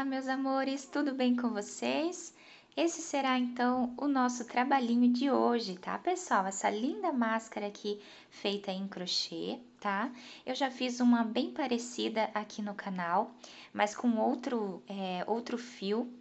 Olá, meus amores, tudo bem com vocês? Esse será então o nosso trabalhinho de hoje, tá, pessoal? Essa linda máscara aqui feita em crochê, tá? Eu já fiz uma bem parecida aqui no canal, mas com outro fio.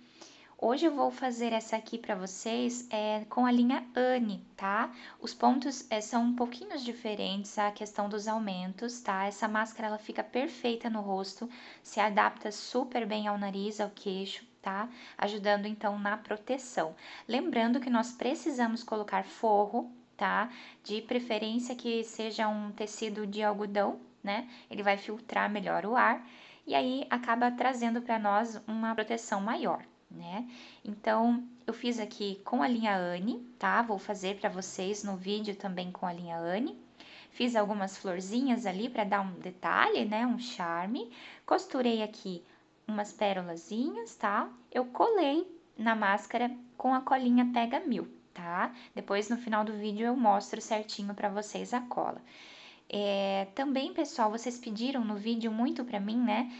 Hoje eu vou fazer essa aqui para vocês com a linha Anne, tá? Os pontos são um pouquinho diferentes, a questão dos aumentos, tá? Essa máscara ela fica perfeita no rosto, se adapta super bem ao nariz, ao queixo, tá? Ajudando então na proteção. Lembrando que nós precisamos colocar forro, tá? De preferência que seja um tecido de algodão, né? Ele vai filtrar melhor o ar e aí acaba trazendo para nós uma proteção maior, né? Então, eu fiz aqui com a linha Anne, tá? Vou fazer para vocês no vídeo também com a linha Anne. Fiz algumas florzinhas ali para dar um detalhe, né? Um charme. Costurei aqui umas pérolazinhas, tá? Eu colei na máscara com a colinha Pega Mil, tá? Depois, no final do vídeo, eu mostro certinho para vocês a cola. Também, pessoal, vocês pediram no vídeo muito para mim, né?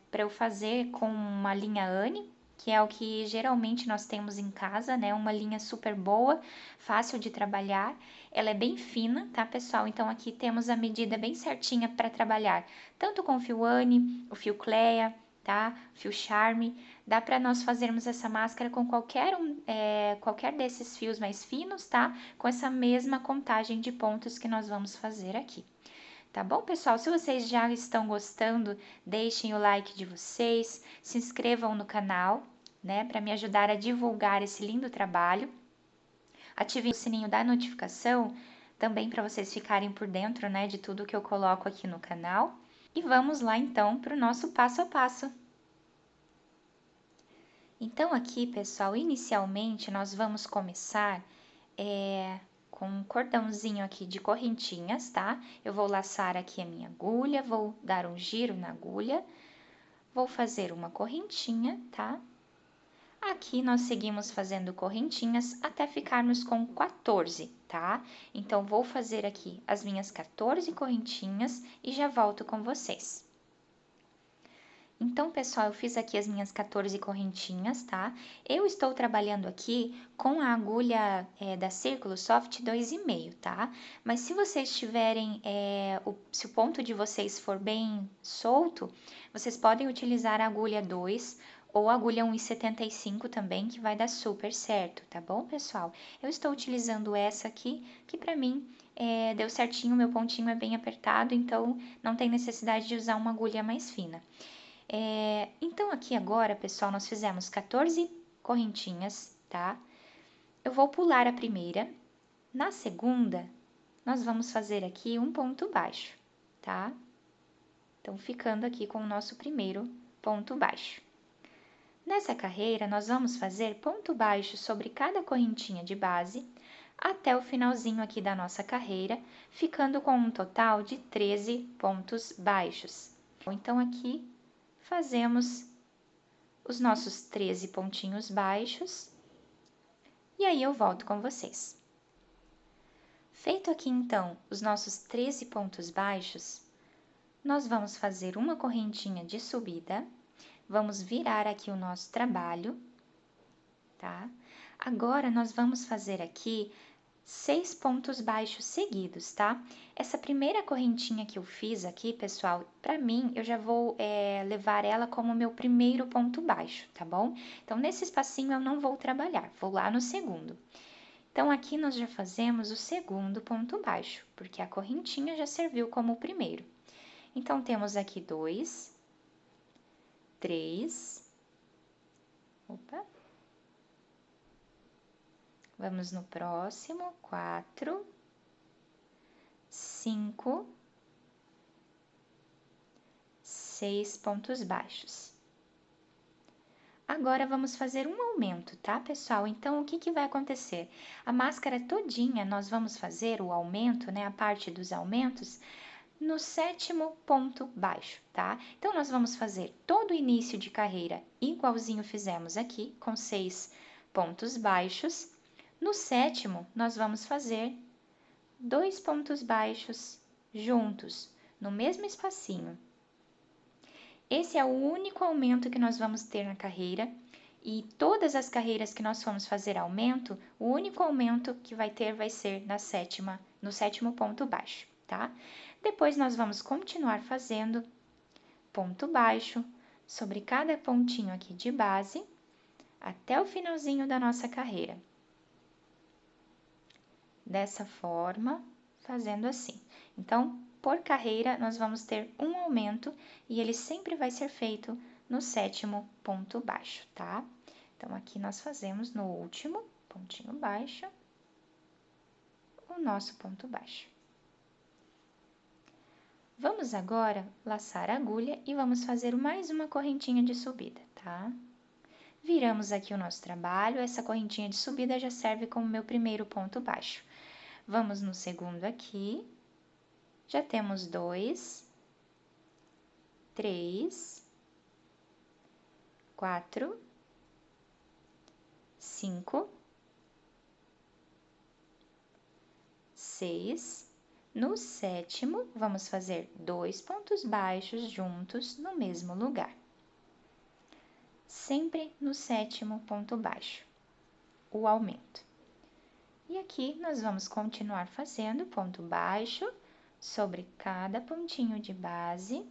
Para eu fazer com uma linha Anne, que é o que geralmente nós temos em casa, né? Uma linha super boa, fácil de trabalhar. Ela é bem fina, tá, pessoal? Então, aqui temos a medida bem certinha para trabalhar, tanto com o fio Anne, o fio Cleia, tá? Fio Charme. Dá para nós fazermos essa máscara com qualquer desses fios mais finos, tá? Com essa mesma contagem de pontos que nós vamos fazer aqui. Tá bom, pessoal? Se vocês já estão gostando, deixem o like de vocês, se inscrevam no canal, né? Para me ajudar a divulgar esse lindo trabalho. Ativem o sininho da notificação, também para vocês ficarem por dentro, né? De tudo que eu coloco aqui no canal. E vamos lá, então, para o nosso passo a passo. Então, aqui, pessoal, inicialmente nós vamos começar com um cordãozinho aqui de correntinhas, tá? Eu vou laçar aqui a minha agulha, vou dar um giro na agulha, vou fazer uma correntinha, tá? Aqui nós seguimos fazendo correntinhas até ficarmos com 14, tá? Então, vou fazer aqui as minhas 14 correntinhas e já volto com vocês. Então, pessoal, eu fiz aqui as minhas 14 correntinhas, tá? Eu estou trabalhando aqui com a agulha da Círculo Soft 2,5, tá? Mas se vocês tiverem, se o ponto de vocês for bem solto, vocês podem utilizar a agulha 2 ou a agulha 1,75 também, que vai dar super certo, tá bom, pessoal? Eu estou utilizando essa aqui, que pra mim deu certinho, meu pontinho é bem apertado, então não tem necessidade de usar uma agulha mais fina. Então, aqui agora, pessoal, nós fizemos 14 correntinhas, tá? Eu vou pular a primeira. Na segunda, nós vamos fazer aqui um ponto baixo, tá? Então, ficando aqui com o nosso primeiro ponto baixo. Nessa carreira, nós vamos fazer ponto baixo sobre cada correntinha de base, até o finalzinho aqui da nossa carreira, ficando com um total de 13 pontos baixos. Então, aqui fazemos os nossos 13 pontinhos baixos e aí eu volto com vocês. Feito aqui então os nossos 13 pontos baixos, nós vamos fazer uma correntinha de subida, vamos virar aqui o nosso trabalho, tá? Agora nós vamos fazer aqui 6 pontos baixos seguidos, tá? Essa primeira correntinha que eu fiz aqui, pessoal, pra mim, eu já vou levar ela como meu primeiro ponto baixo, tá bom? Então, nesse espacinho eu não vou trabalhar, vou lá no segundo. Então, aqui nós já fazemos o segundo ponto baixo, porque a correntinha já serviu como o primeiro. Então, temos aqui 2, 3, opa. Vamos no próximo, 4, 5, 6 pontos baixos. Agora, vamos fazer um aumento, tá, pessoal? Então, o que vai acontecer? A máscara todinha, nós vamos fazer o aumento, né, a parte dos aumentos, no 7º ponto baixo, tá? Então, nós vamos fazer todo o início de carreira igualzinho fizemos aqui, com 6 pontos baixos. No 7º, nós vamos fazer 2 pontos baixos juntos, no mesmo espacinho. Esse é o único aumento que nós vamos ter na carreira. E todas as carreiras que nós formos fazer aumento, o único aumento que vai ter vai ser no sétimo ponto baixo, tá? Depois nós vamos continuar fazendo ponto baixo sobre cada pontinho aqui de base até o finalzinho da nossa carreira. Dessa forma, fazendo assim. Então, por carreira, nós vamos ter um aumento e ele sempre vai ser feito no sétimo ponto baixo, tá? Então, aqui nós fazemos no último pontinho baixo o nosso ponto baixo. Vamos agora laçar a agulha e vamos fazer mais uma correntinha de subida, tá? Viramos aqui o nosso trabalho, essa correntinha de subida já serve como meu primeiro ponto baixo. Vamos no segundo aqui, já temos 2, 3, 4, 5, 6. No sétimo, vamos fazer 2 pontos baixos juntos no mesmo lugar. Sempre no sétimo ponto baixo, o aumento. E aqui nós vamos continuar fazendo ponto baixo sobre cada pontinho de base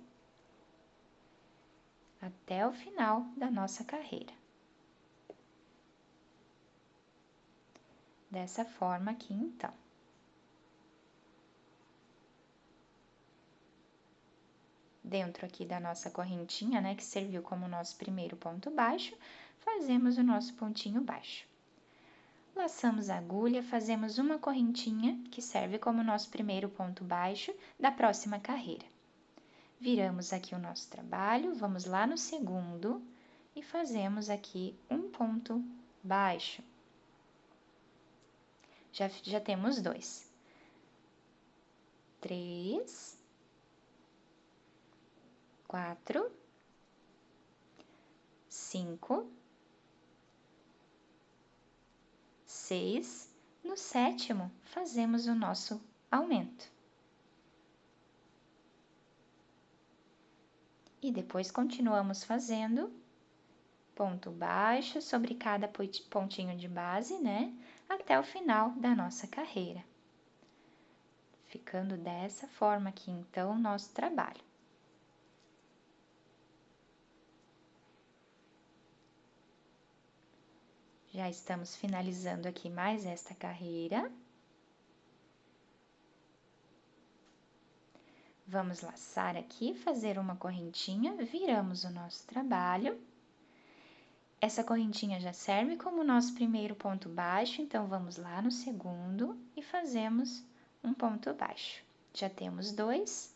até o final da nossa carreira. Dessa forma aqui, então. Dentro aqui da nossa correntinha, né, que serviu como nosso primeiro ponto baixo, fazemos o nosso pontinho baixo. Laçamos a agulha, fazemos uma correntinha, que serve como nosso primeiro ponto baixo da próxima carreira. Viramos aqui o nosso trabalho, vamos lá no segundo e fazemos aqui um ponto baixo. Já temos 2. 3, 4, 5, 6. No sétimo, fazemos o nosso aumento. E depois continuamos fazendo ponto baixo sobre cada pontinho de base, né? Até o final da nossa carreira. Ficando dessa forma aqui, então, o nosso trabalho. Já estamos finalizando aqui mais esta carreira. Vamos laçar aqui, fazer uma correntinha, viramos o nosso trabalho. Essa correntinha já serve como nosso primeiro ponto baixo, então vamos lá no segundo e fazemos um ponto baixo. Já temos 2,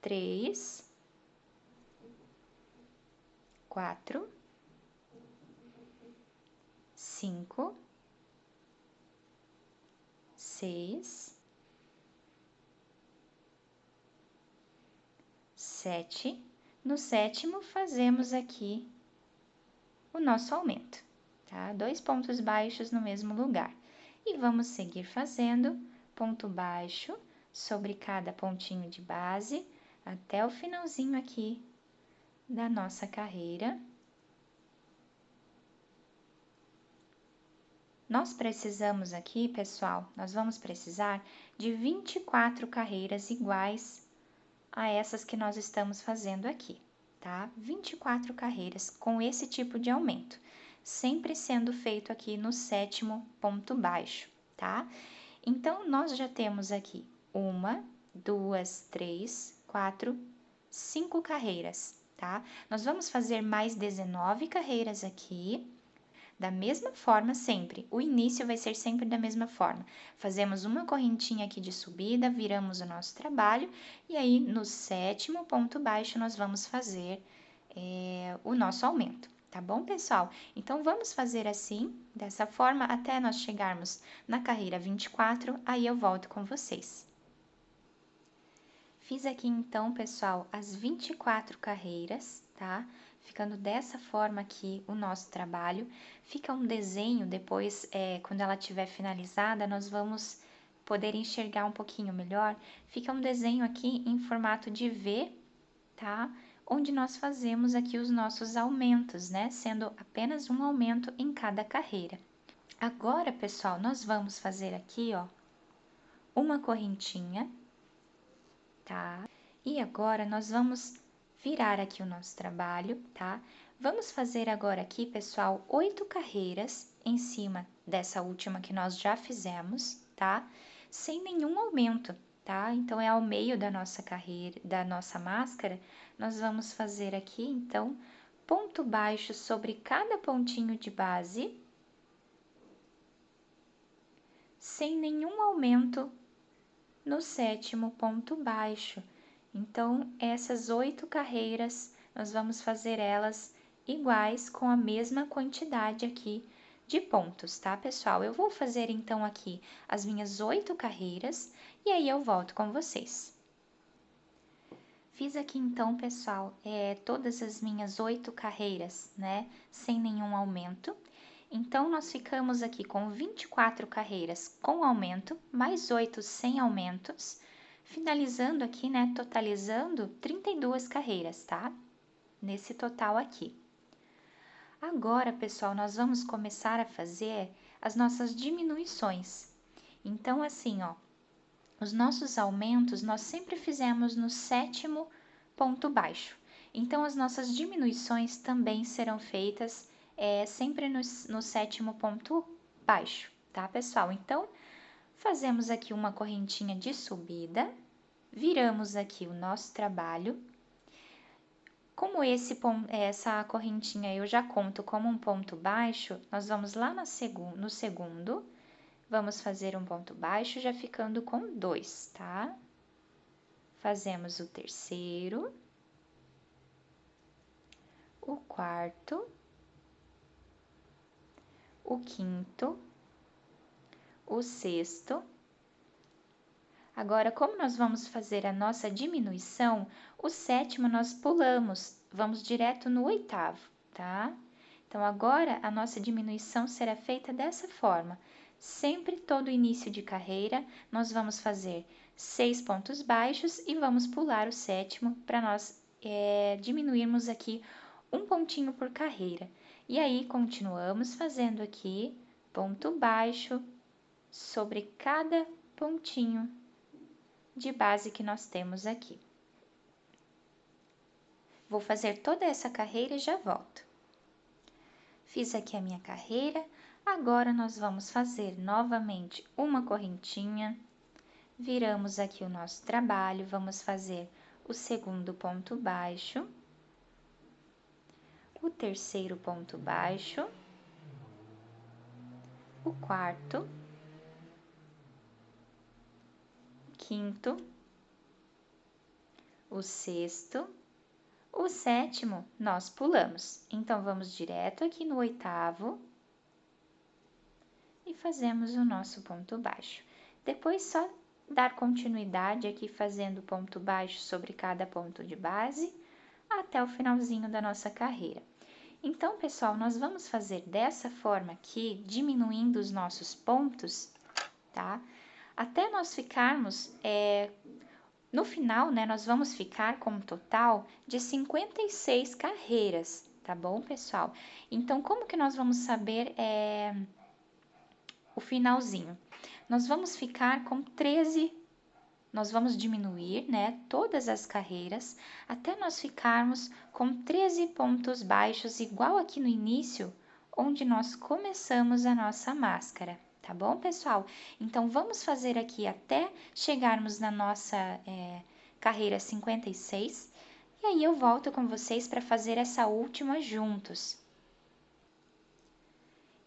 3, 4, 5, 6, 7. No sétimo, fazemos aqui o nosso aumento, tá? 2 pontos baixos no mesmo lugar. E vamos seguir fazendo ponto baixo sobre cada pontinho de base até o finalzinho aqui da nossa carreira. Nós precisamos aqui, pessoal, nós vamos precisar de 24 carreiras iguais a essas que nós estamos fazendo aqui, tá? 24 carreiras com esse tipo de aumento, sempre sendo feito aqui no sétimo ponto baixo, tá? Então, nós já temos aqui 1, 2, 3, 4, 5 carreiras, tá? Nós vamos fazer mais 19 carreiras aqui, da mesma forma sempre. O início vai ser sempre da mesma forma. Fazemos uma correntinha aqui de subida, viramos o nosso trabalho, e aí no sétimo ponto baixo nós vamos fazer o nosso aumento. Tá bom, pessoal? Então, vamos fazer assim, dessa forma, até nós chegarmos na carreira 24, aí eu volto com vocês. Fiz aqui, então, pessoal, as 24 carreiras, tá? Ficando dessa forma aqui o nosso trabalho. Fica um desenho, depois, quando ela estiver finalizada, nós vamos poder enxergar um pouquinho melhor. Fica um desenho aqui em formato de V, tá? Onde nós fazemos aqui os nossos aumentos, né? Sendo apenas um aumento em cada carreira. Agora, pessoal, nós vamos fazer aqui, ó, uma correntinha, tá? E agora nós vamos virar aqui o nosso trabalho, tá? Vamos fazer agora aqui, pessoal, 8 carreiras em cima dessa última que nós já fizemos, tá? Sem nenhum aumento, tá? Então, é ao meio da nossa carreira, da nossa máscara, nós vamos fazer aqui, então, ponto baixo sobre cada pontinho de base, sem nenhum aumento no 7º ponto baixo. Então, essas 8 carreiras, nós vamos fazer elas iguais com a mesma quantidade aqui de pontos, tá, pessoal? Eu vou fazer então aqui as minhas 8 carreiras e aí eu volto com vocês. Fiz aqui então, pessoal, todas as minhas 8 carreiras, né, sem nenhum aumento. Então, nós ficamos aqui com 24 carreiras com aumento, mais 8 sem aumentos, finalizando aqui, né, totalizando 32 carreiras, tá? Nesse total aqui. Agora, pessoal, nós vamos começar a fazer as nossas diminuições. Então, assim, ó, os nossos aumentos nós sempre fizemos no 7º ponto baixo. Então, as nossas diminuições também serão feitas sempre no 7º ponto baixo, tá, pessoal? Então, fazemos aqui uma correntinha de subida, viramos aqui o nosso trabalho. Como essa correntinha eu já conto como um ponto baixo, nós vamos lá no segundo, vamos fazer um ponto baixo, já ficando com 2, tá? Fazemos o terceiro, o quarto, o quinto, o sexto. Agora, como nós vamos fazer a nossa diminuição, o 7º nós pulamos, vamos direto no 8º, tá? Então, agora a nossa diminuição será feita dessa forma. Sempre todo início de carreira, nós vamos fazer 6 pontos baixos e vamos pular o 7º para nós diminuirmos aqui um pontinho por carreira. E aí, continuamos fazendo aqui ponto baixo sobre cada pontinho de base que nós temos aqui. Vou fazer toda essa carreira e já volto. Fiz aqui a minha carreira, agora nós vamos fazer novamente uma correntinha, viramos aqui o nosso trabalho, vamos fazer o segundo ponto baixo, o terceiro ponto baixo, o quarto, quinto, o sexto, o 7º nós pulamos. Então, vamos direto aqui no 8º e fazemos o nosso ponto baixo. Depois, só dar continuidade aqui fazendo ponto baixo sobre cada ponto de base até o finalzinho da nossa carreira. Então, pessoal, nós vamos fazer dessa forma aqui, diminuindo os nossos pontos, tá? Até nós ficarmos, no final, né, nós vamos ficar com um total de 56 carreiras, tá bom, pessoal? Então, como que nós vamos saber o finalzinho? Nós vamos ficar com 13, nós vamos diminuir, né, todas as carreiras, até nós ficarmos com 13 pontos baixos, igual aqui no início, onde nós começamos a nossa máscara. Tá bom, pessoal? Então, vamos fazer aqui até chegarmos na nossa carreira 56. E aí, eu volto com vocês para fazer essa última juntos.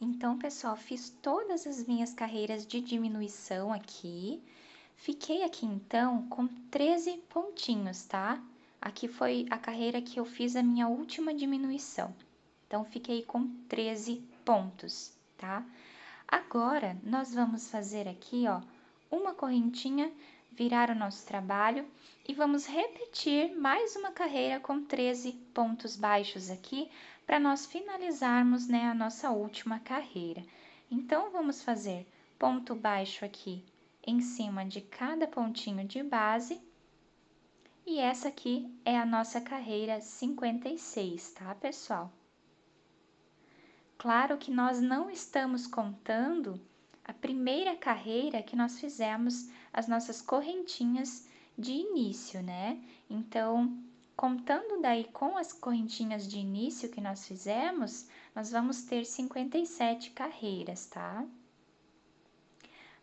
Então, pessoal, fiz todas as minhas carreiras de diminuição aqui. Fiquei aqui, então, com 13 pontinhos, tá? Aqui foi a carreira que eu fiz a minha última diminuição. Então, fiquei com 13 pontos, tá? Agora, nós vamos fazer aqui, ó, uma correntinha, virar o nosso trabalho e vamos repetir mais uma carreira com 13 pontos baixos aqui, para nós finalizarmos, né, a nossa última carreira. Então, vamos fazer ponto baixo aqui em cima de cada pontinho de base E essa aqui é a nossa carreira 56, tá, pessoal? Claro que nós não estamos contando a primeira carreira que nós fizemos as nossas correntinhas de início, né? Então, contando daí com as correntinhas de início que nós fizemos, nós vamos ter 57 carreiras, tá?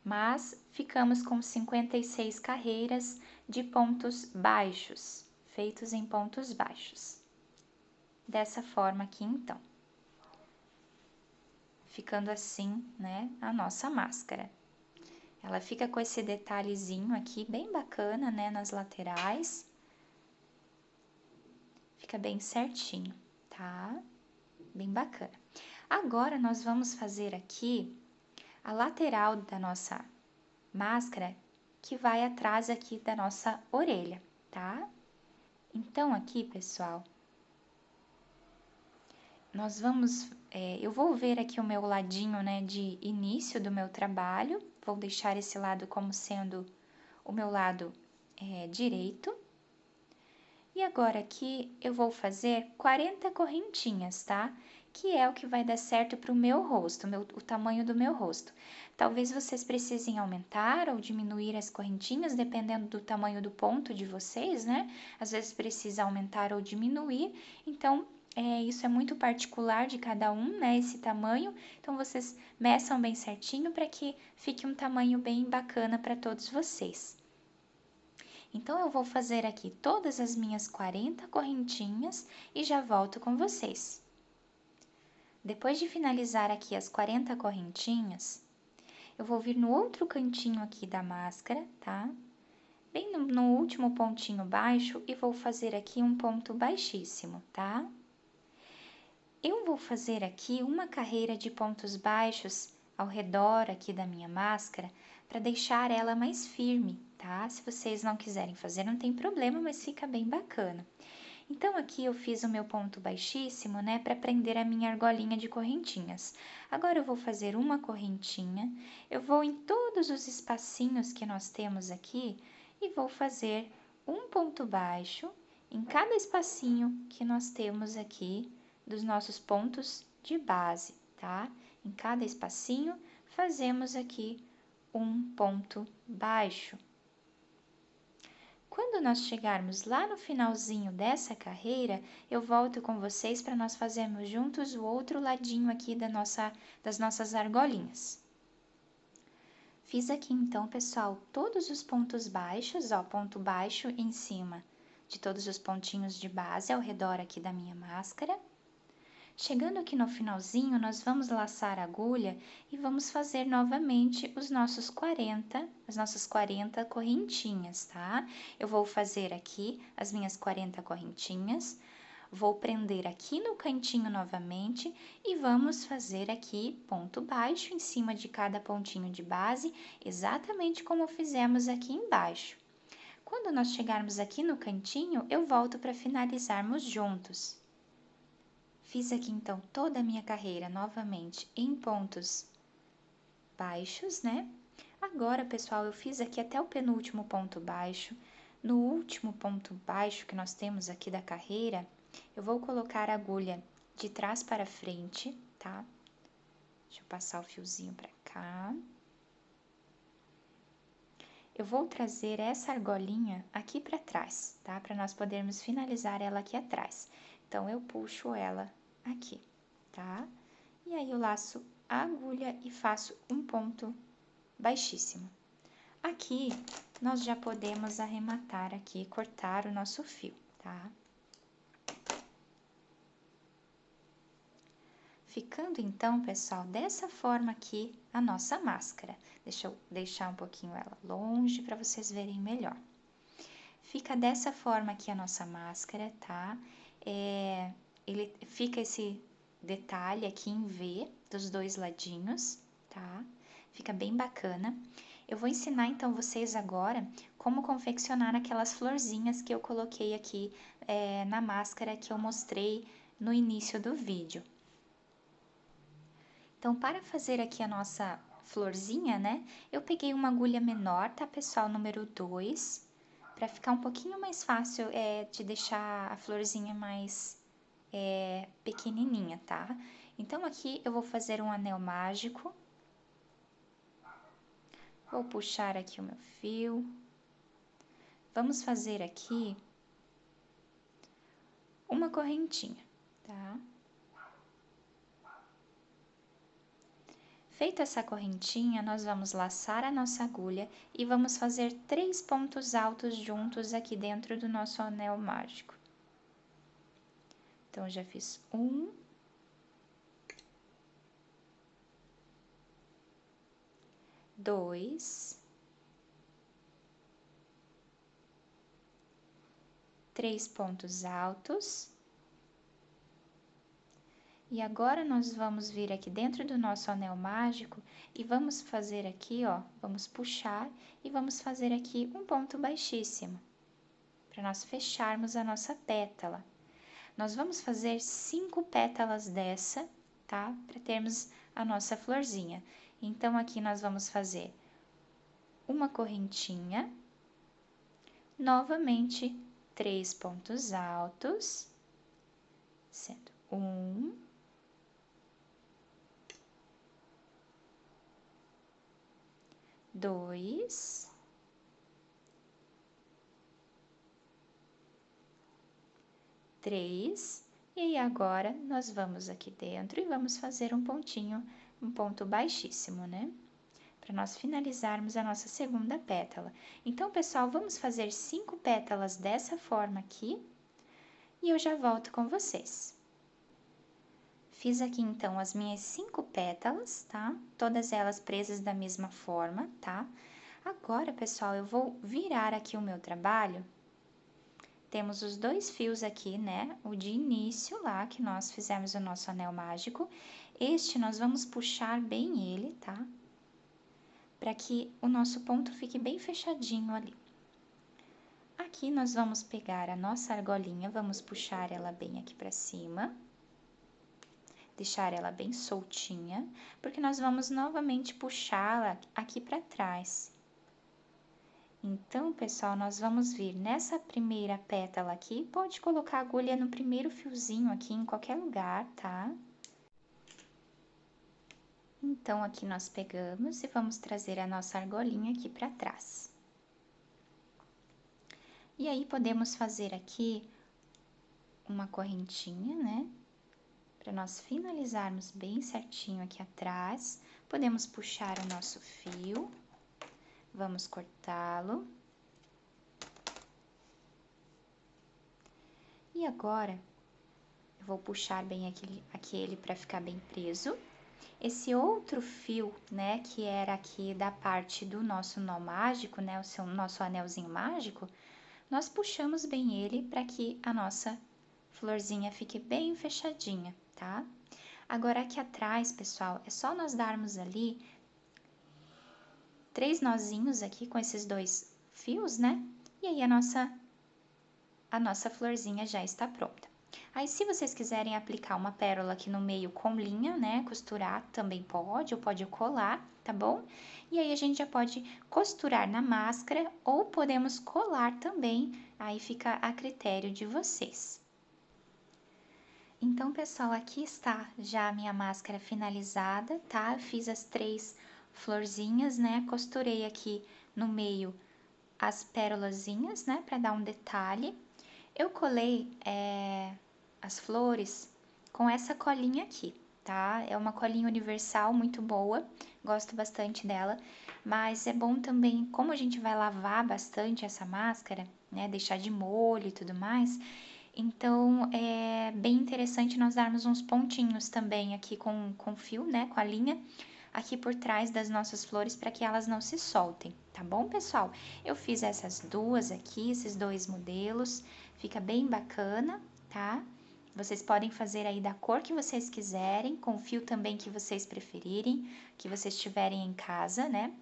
Mas ficamos com 56 carreiras de pontos baixos, feitos em pontos baixos. Dessa forma aqui, então. Ficando assim, né, a nossa máscara. Ela fica com esse detalhezinho aqui bem bacana, né, nas laterais. Fica bem certinho, tá? Bem bacana. Agora, nós vamos fazer aqui a lateral da nossa máscara, que vai atrás aqui da nossa orelha, tá? Então, aqui, pessoal, nós vamos... eu vou ver aqui o meu ladinho, né, de início do meu trabalho. Vou deixar esse lado como sendo o meu lado direito. E agora aqui eu vou fazer 40 correntinhas, tá? Que é o que vai dar certo para o meu rosto, o tamanho do meu rosto. Talvez vocês precisem aumentar ou diminuir as correntinhas, dependendo do tamanho do ponto de vocês, né? Às vezes precisa aumentar ou diminuir, então isso é muito particular de cada um, né? Esse tamanho, então vocês meçam bem certinho para que fique um tamanho bem bacana para todos vocês. Então, eu vou fazer aqui todas as minhas 40 correntinhas e já volto com vocês. Depois de finalizar aqui as 40 correntinhas, eu vou vir no outro cantinho aqui da máscara, tá? Bem no último pontinho baixo e vou fazer aqui um ponto baixíssimo, tá? Eu vou fazer aqui uma carreira de pontos baixos ao redor aqui da minha máscara para deixar ela mais firme, tá? Se vocês não quiserem fazer, não tem problema, mas fica bem bacana. Então, aqui eu fiz o meu ponto baixíssimo, né, para prender a minha argolinha de correntinhas. Agora, eu vou fazer uma correntinha, eu vou em todos os espacinhos que nós temos aqui e vou fazer um ponto baixo em cada espacinho que nós temos aqui dos nossos pontos de base, tá? Em cada espacinho, fazemos aqui um ponto baixo. Quando nós chegarmos lá no finalzinho dessa carreira, eu volto com vocês para nós fazermos juntos o outro ladinho aqui das nossas argolinhas. Fiz aqui então, pessoal, todos os pontos baixos, ó, ponto baixo em cima de todos os pontinhos de base ao redor aqui da minha máscara. Chegando aqui no finalzinho, nós vamos laçar a agulha e vamos fazer novamente as nossas 40 correntinhas, tá? Eu vou fazer aqui as minhas 40 correntinhas, vou prender aqui no cantinho novamente e vamos fazer aqui ponto baixo em cima de cada pontinho de base, exatamente como fizemos aqui embaixo. Quando nós chegarmos aqui no cantinho, eu volto para finalizarmos juntos. Fiz aqui então toda a minha carreira novamente em pontos baixos, né? Agora, pessoal, eu fiz aqui até o penúltimo ponto baixo. No último ponto baixo que nós temos aqui da carreira, eu vou colocar a agulha de trás para frente, tá? Deixa eu passar o fiozinho para cá. Eu vou trazer essa argolinha aqui para trás, tá? Para nós podermos finalizar ela aqui atrás. Então, eu puxo ela aqui, tá? E aí eu laço a agulha e faço um ponto baixíssimo. Aqui, nós já podemos arrematar aqui, cortar o nosso fio, tá? Ficando então, pessoal, dessa forma aqui a nossa máscara. Deixa eu deixar um pouquinho ela longe para vocês verem melhor. Fica dessa forma aqui a nossa máscara, tá? Ele fica esse detalhe aqui em V dos dois ladinhos, tá? Fica bem bacana. Eu vou ensinar então vocês agora como confeccionar aquelas florzinhas que eu coloquei aqui na máscara que eu mostrei no início do vídeo. Então, para fazer aqui a nossa florzinha, né? Eu peguei uma agulha menor, tá, pessoal? Número 2, para ficar um pouquinho mais fácil de deixar a florzinha mais pequenininha, tá? Então, aqui eu vou fazer um anel mágico. Vou puxar aqui o meu fio. Vamos fazer aqui uma correntinha, tá? Feita essa correntinha, nós vamos laçar a nossa agulha e vamos fazer 3 pontos altos juntos aqui dentro do nosso anel mágico. Então, já fiz 1, 2, 3 pontos altos. E agora, nós vamos vir aqui dentro do nosso anel mágico e vamos fazer aqui, ó, vamos puxar e vamos fazer aqui um ponto baixíssimo, para nós fecharmos a nossa pétala. Nós vamos fazer 5 pétalas dessa, tá? Para termos a nossa florzinha. Então, aqui nós vamos fazer uma correntinha, novamente 3 pontos altos, sendo 1, 2, 3, e aí agora nós vamos aqui dentro e vamos fazer um pontinho, um ponto baixíssimo, né? Para nós finalizarmos a nossa segunda pétala. Então, pessoal, vamos fazer 5 pétalas dessa forma aqui e eu já volto com vocês. Fiz aqui, então, as minhas 5 pétalas, tá? Todas elas presas da mesma forma, tá? Agora, pessoal, eu vou virar aqui o meu trabalho. Temos os 2 fios aqui, né? O de início lá, que nós fizemos o nosso anel mágico. Este, nós vamos puxar bem ele, tá? Para que o nosso ponto fique bem fechadinho ali. Aqui, nós vamos pegar a nossa argolinha, vamos puxar ela bem aqui para cima. Deixar ela bem soltinha, porque nós vamos novamente puxá-la aqui para trás. Então, pessoal, nós vamos vir nessa primeira pétala aqui, pode colocar a agulha no primeiro fiozinho aqui, em qualquer lugar, tá? Então, aqui nós pegamos e vamos trazer a nossa argolinha aqui para trás. E aí, podemos fazer aqui uma correntinha, né? Para nós finalizarmos bem certinho aqui atrás, podemos puxar o nosso fio, vamos cortá-lo. E agora, eu vou puxar bem aquele para ficar bem preso. Esse outro fio, né, que era aqui da parte do nosso nó mágico, né, nosso anelzinho mágico, nós puxamos bem ele para que a nossa florzinha fique bem fechadinha, tá? Agora, aqui atrás, pessoal, é só nós darmos ali 3 nozinhos aqui com esses 2 fios, né? E aí, a nossa florzinha já está pronta. Aí, se vocês quiserem aplicar uma pérola aqui no meio com linha, né? Costurar também pode, ou pode colar, tá bom? E aí, a gente já pode costurar na máscara ou podemos colar também, aí fica a critério de vocês. Então, pessoal, aqui está já a minha máscara finalizada, tá? Eu fiz as 3 florzinhas, né? Costurei aqui no meio as pérolazinhas, né? Para dar um detalhe. Eu colei as flores com essa colinha aqui, tá? É uma colinha universal muito boa, gosto bastante dela. Mas é bom também, como a gente vai lavar bastante essa máscara, né? Deixar de molho e tudo mais... Então, é bem interessante nós darmos uns pontinhos também aqui com fio, né, com a linha, aqui por trás das nossas flores para que elas não se soltem, tá bom, pessoal? Eu fiz essas duas aqui, esses 2 modelos, fica bem bacana, tá? Vocês podem fazer aí da cor que vocês quiserem, com o fio também que vocês preferirem, que vocês tiverem em casa, né?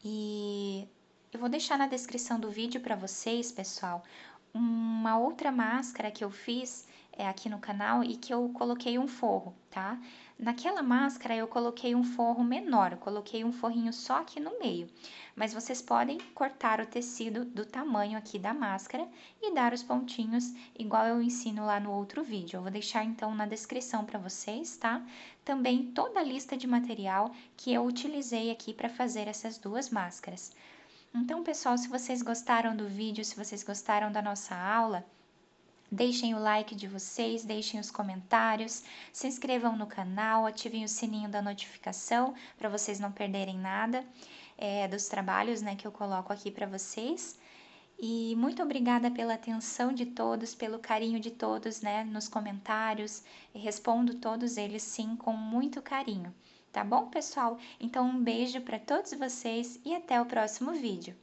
E eu vou deixar na descrição do vídeo para vocês, pessoal, uma outra máscara que eu fiz aqui no canal e que eu coloquei um forro, tá? Naquela máscara eu coloquei um forro menor, eu coloquei um forrinho só aqui no meio, mas vocês podem cortar o tecido do tamanho aqui da máscara e dar os pontinhos igual eu ensino lá no outro vídeo. Eu vou deixar então na descrição para vocês, tá? Também toda a lista de material que eu utilizei aqui para fazer essas duas máscaras. Então, pessoal, se vocês gostaram do vídeo, se vocês gostaram da nossa aula, deixem o like de vocês, deixem os comentários, se inscrevam no canal, ativem o sininho da notificação para vocês não perderem nada dos trabalhos, né, que eu coloco aqui para vocês. E muito obrigada pela atenção de todos, pelo carinho de todos, né, nos comentários. E respondo todos eles sim com muito carinho. Tá bom, pessoal? Então um beijo para todos vocês e até o próximo vídeo.